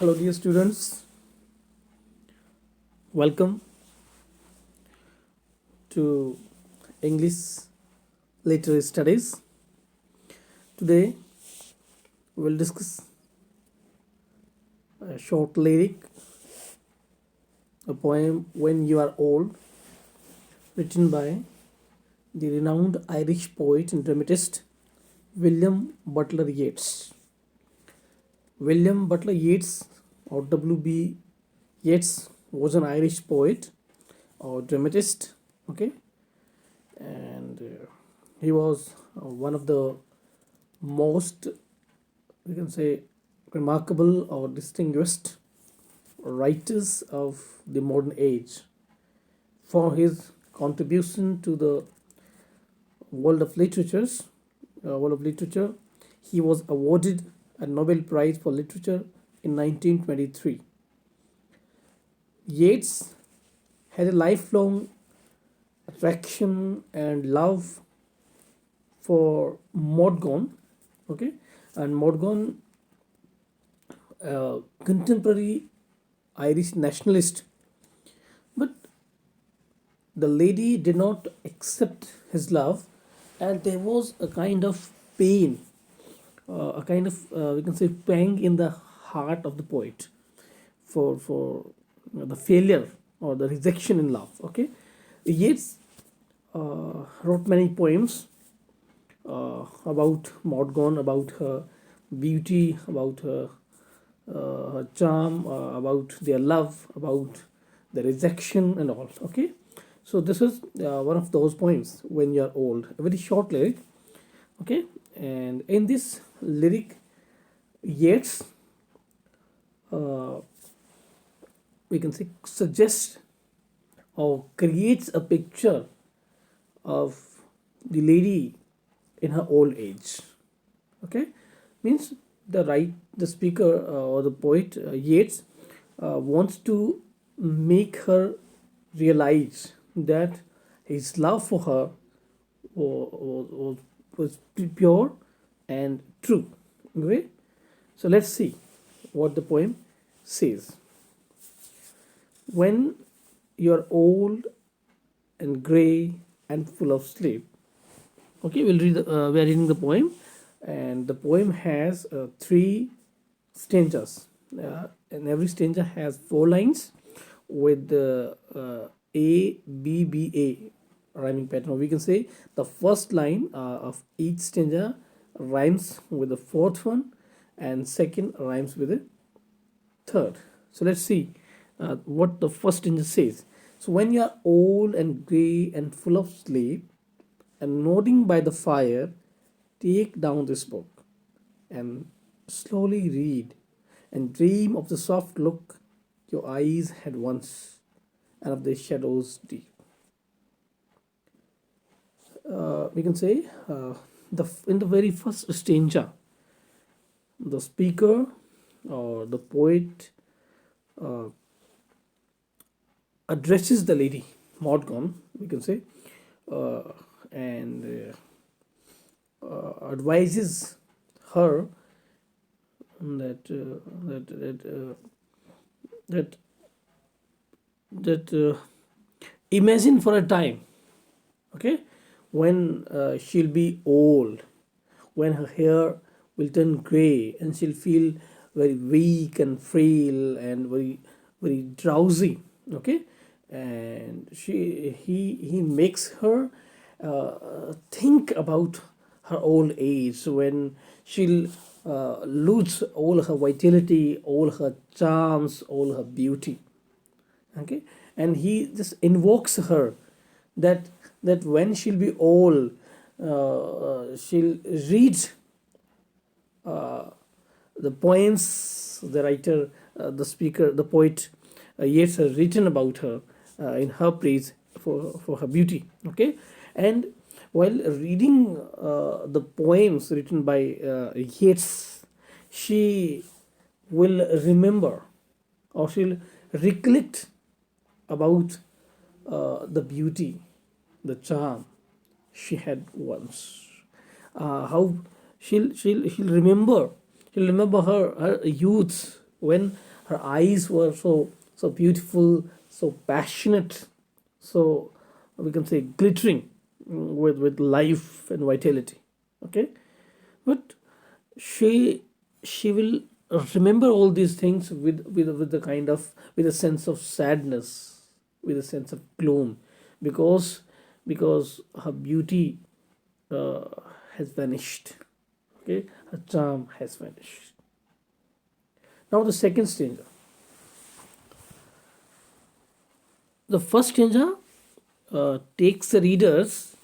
Hello, dear students. Welcome to English Literary Studies. Today, we'll discuss a short lyric, a poem When You Are Old, written by the renowned Irish poet and dramatist William Butler Yeats. William Butler Yeats, or W.B. Yeats, was an Irish poet or dramatist, okay, and he was one of the most, we can say, remarkable or distinguished writers of the modern age for his contribution to the world of literatures. World of literature, he was awarded a Nobel Prize for Literature in 1923. Yeats had a lifelong attraction and love for Morgan, okay, and Morgan, contemporary Irish nationalist, but the lady did not accept his love, and there was a kind of pain, a kind of we can say pang in the heart of the poet for the failure or the rejection in love. Okay, Yeats wrote many poems about Morgan, about her beauty, about her charm, about their love, about the rejection and all. Okay, so this is one of those poems, When You Are Old, a very short lyric. Okay, and in this lyric, Yeats, uh, we can say, suggests or creates a picture of the lady in her old age. Okay, means the speaker or the poet, Yeats, wants to make her realize that his love for her was pure and true. Okay, so let's see what the poem says. When you're old and gray and full of sleep. Okay, we are reading the poem, and the poem has three stanzas, and every stanza has four lines with the A B B A rhyming pattern. Or we can say the first line of each stanza rhymes with the fourth one, and second rhymes with the third. So let's see what the first stanza says. So when you are old and gray and full of sleep, and nodding by the fire, take down this book and slowly read and dream of the soft look your eyes had once and of the shadows deep. We can say the in the very first stanza, the speaker or the poet uh, addresses the lady Morgan, we can say, uh, and advises her that that that imagine for a time, okay, when she'll be old, when her hair will turn gray and she'll feel very weak and frail and very drowsy. Okay, and he makes her think about her old age, when she'll lose all her vitality, all her charms, all her beauty. Okay, and he just invokes her that when she'll be old, she'll read the poems the writer, the speaker, the poet Yeats has written about her in her praise for her beauty. Okay, and while reading the poems written by Yeats, she will remember or she'll recollect about the beauty, the charm she had once. How she'll remember her youth, when her eyes were so beautiful, so passionate, so we can say glittering, with life and vitality. Okay, but she she will remember all these things with the kind of, with a sense of sadness, with a sense of gloom, because her beauty uh, has vanished. Okay, her charm has vanished. Now the second stanza. The first stanza takes the readers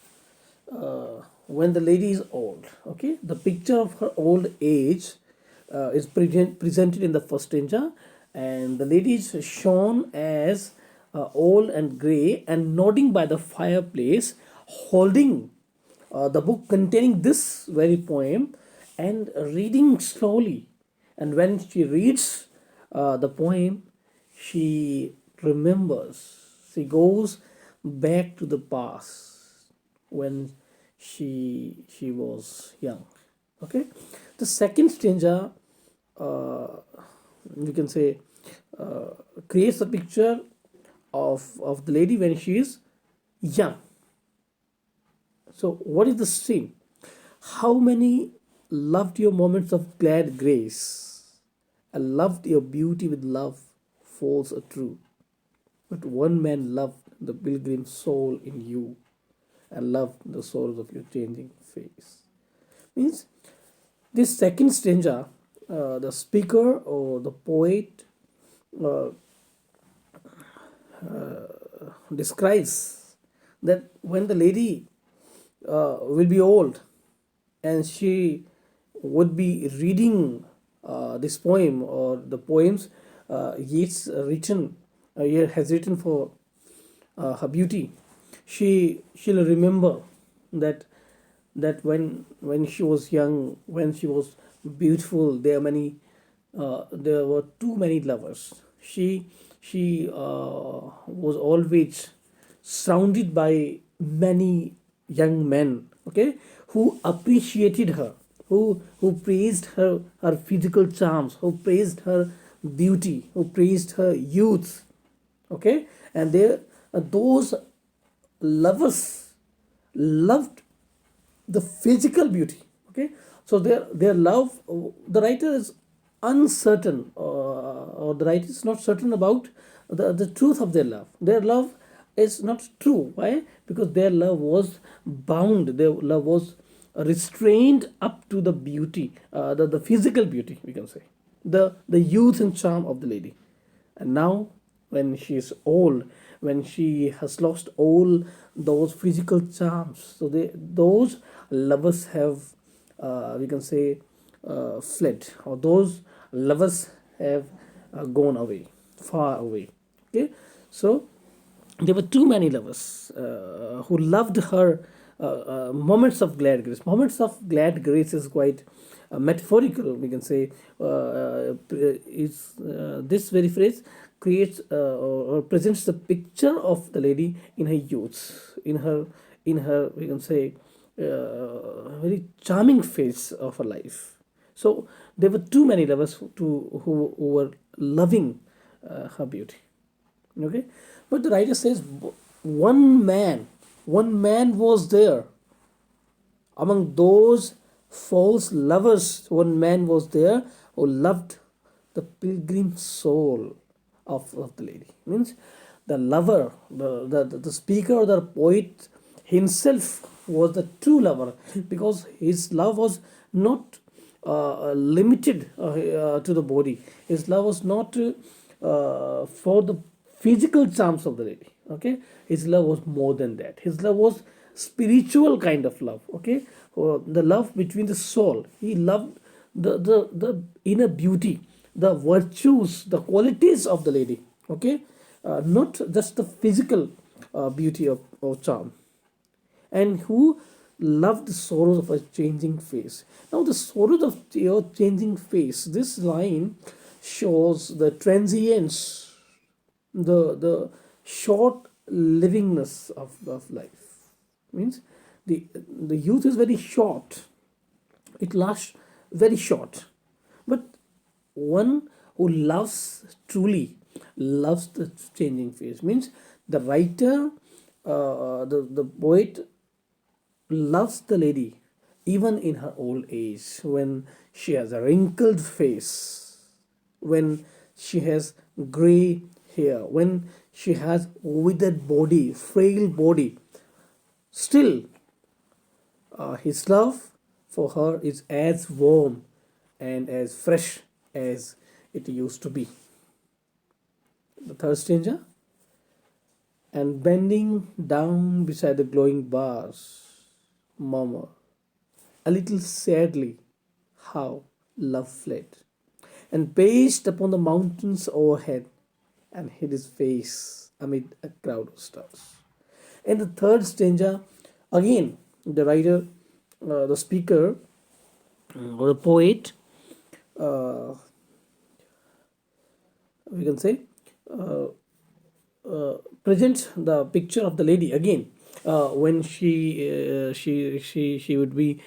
when the lady is old. Okay, the picture of her old age is presented in the first stanza, and the lady is shown as old and grey and nodding by the fireplace, holding the book containing this very poem and reading slowly. And when she reads the poem, she remembers, she goes back to the past when she was young. Okay, the second stanza, uh, you can say, uh, creates a picture of the lady when she is young. So what is the scene? How many loved your moments of glad grace, and loved your beauty with love false or true. But one man loved the pilgrim soul in you, and loved the sorrows of your changing face. Means this second stanza, the speaker or the poet uh, describes that when the lady will be old and she would be reading this poem or the poems Yeats has written for her beauty, she'll remember that when she was young, when she was beautiful, there were too many lovers. She was always surrounded by many young men, okay, who appreciated her, who praised her physical charms, who praised her beauty, who praised her youth. Okay, and there those lovers loved the physical beauty. Okay, so their love, the writer is uncertain, or the writer is not certain about the truth of their love is not true. Why? Because their love was bound, their love was restrained up to the beauty, the physical beauty, we can say, the youth and charm of the lady. And now, when she is old, when she has lost all those physical charms, so those lovers have, we can say, fled, or those lovers have gone away, far away. Okay, so there were too many lovers who loved her moments of glad grace. Moments of glad grace is quite metaphorical, we can say. Is This very phrase creates or presents the picture of the lady in her youth, in her we can say very charming phase of her life. So there were too many lovers who were loving her beauty. Okay, but the writer says one man, one man was there among those false lovers. One man was there who loved the pilgrim soul of the lady. Means the lover, the speaker or the poet himself was the true lover, because his love was not limited to the body. His love was not for the physical charms of the lady. Okay, his love was more than that. His love was spiritual kind of love. Okay, the love between the soul. He loved the inner beauty, the virtues, the qualities of the lady. Okay, not just the physical beauty of charm. And who loved the sorrows of a changing face. Now, the sorrows of your changing face, this line shows the transience, the short livingness of life. Means the youth is very short, it lasts very short. But one who loves, truly loves the changing face. Means the writer, the poet loves the lady even in her old age, when she has a wrinkled face, when she has gray hair, when she has withered body, frail body. Still, his love for her is as warm and as fresh as it used to be. The third stanza, and bending down beside the glowing bars, murmur a little sadly how love fled, and paced upon the mountains overhead, and hid his face amid a crowd of stars. In the third stanza, again, the writer, the speaker, or the poet, uh, we can say, uh, presents the picture of the lady again, when she would be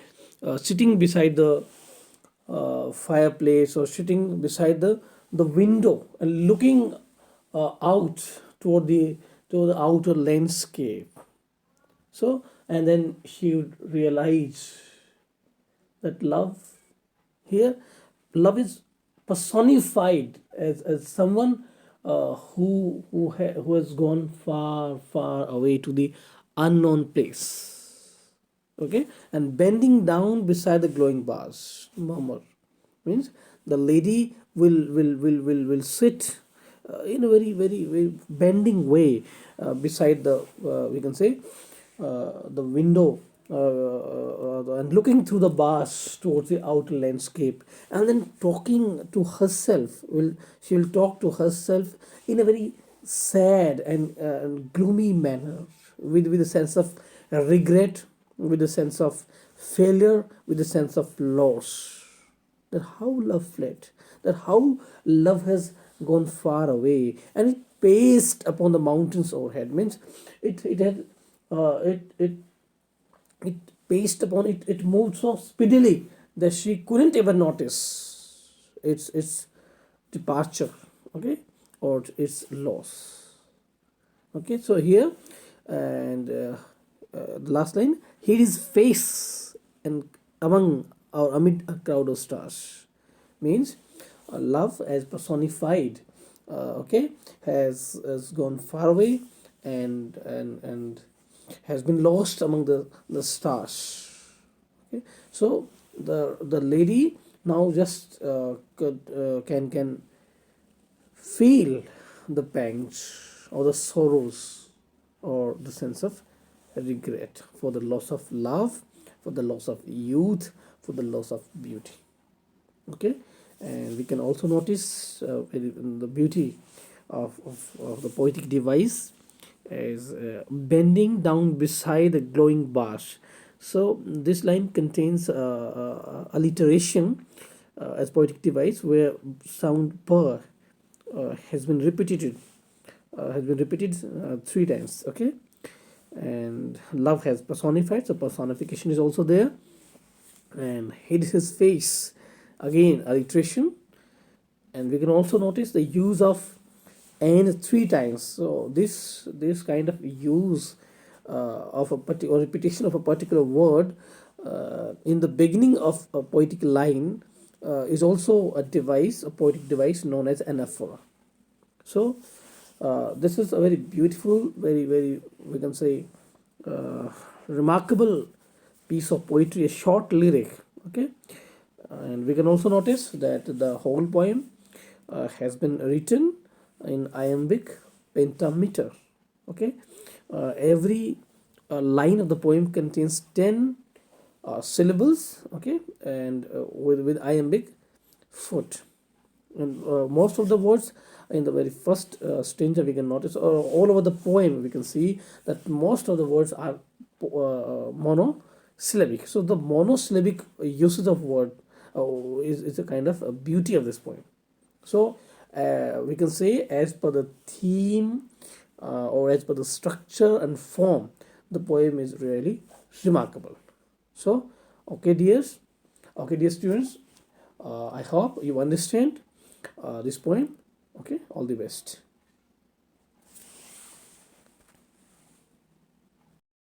sitting beside the fireplace, or sitting beside the window and looking out toward the outer landscape. So, and then she would realize that love here, love is personified as someone who has gone far away to the unknown place. Okay, and bending down beside the glowing bars, murmur means the lady will sit in a very bending way beside the, we can say, the window, and looking through the bars towards the outer landscape, and then talking to herself. She will talk to herself in a very sad and gloomy manner, with a sense of regret, with a sense of failure, with a sense of loss. That how love fled, that how love has gone far away, and it paced upon the mountains overhead. Means it had it paced upon it. It moved so speedily that she couldn't even notice its departure, okay, or its loss. Okay, so here, and the last line, hid his face and among or amid a crowd of stars, means love as personified, okay, has gone far away, and has been lost among the stars. Okay, so the lady now just can feel the pangs or the sorrows or the sense of regret for the loss of love, for the loss of youth, for the loss of beauty. Okay, and we can also notice the beauty of the poetic device is bending down beside the glowing bars. So this line contains alliteration as poetic device, where sound per has been repeated three times. Okay, and love has personified, so personification is also there, and hid his face, again alliteration. And we can also notice the use of and three times. So this kind of use of a particular repetition of a particular word in the beginning of a poetic line is also a poetic device known as anaphora. So this is a very beautiful, very, we can say, remarkable piece of poetry, a short lyric. Okay, and we can also notice that the whole poem has been written in iambic pentameter. Okay, every line of the poem contains 10 syllables. Okay, and with iambic foot, and most of the words in the very first stanza, we can notice, or all over the poem we can see that most of the words are monosyllabic. So the monosyllabic usage of word is a kind of a beauty of this poem. So we can say, as per the theme or as per the structure and form, the poem is really remarkable. So, okay, dear students, I hope you understand this poem. Okay, all the best.